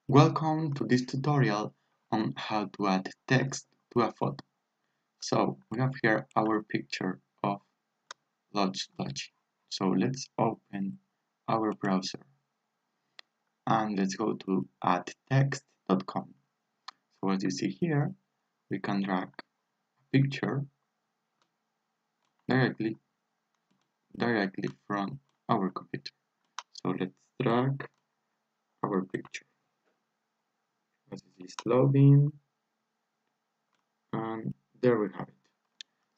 Welcome to this tutorial on how to add text to a photo. So we have here our picture of Lodge Lodge. So let's open our browser and let's go to addtext.com. So as you see here, we can drag a picture directly from our computer. So let's drag our picture. As it is loading, and there we have it.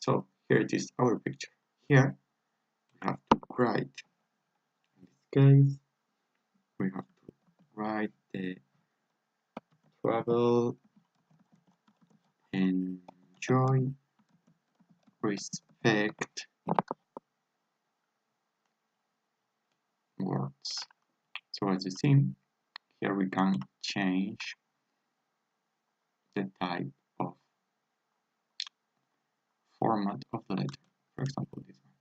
So here it is, our picture. Here we have to write, in this case, we have to write the travel, enjoy, respect words. So as you see, here we can change the type of format of the letter. For example, this one.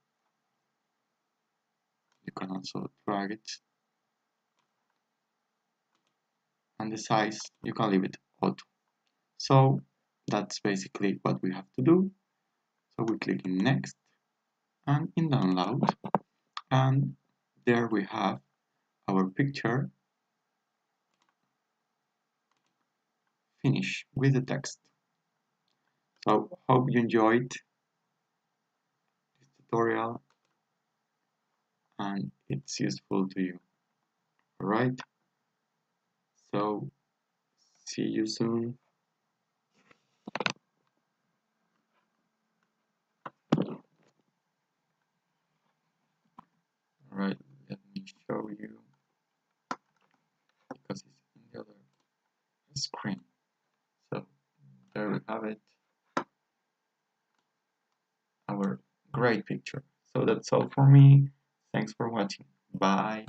You can also drag it, and the size you can leave it auto. So that's basically what we have to do. So we click in next and in download, and there we have our picture finished with the text. So hope you enjoyed this tutorial and it's useful to you. Alright, so see you soon. Alright, let me show you because it's in the other screen. So there we have it, our great picture. So that's all for me. Thanks for watching. Bye.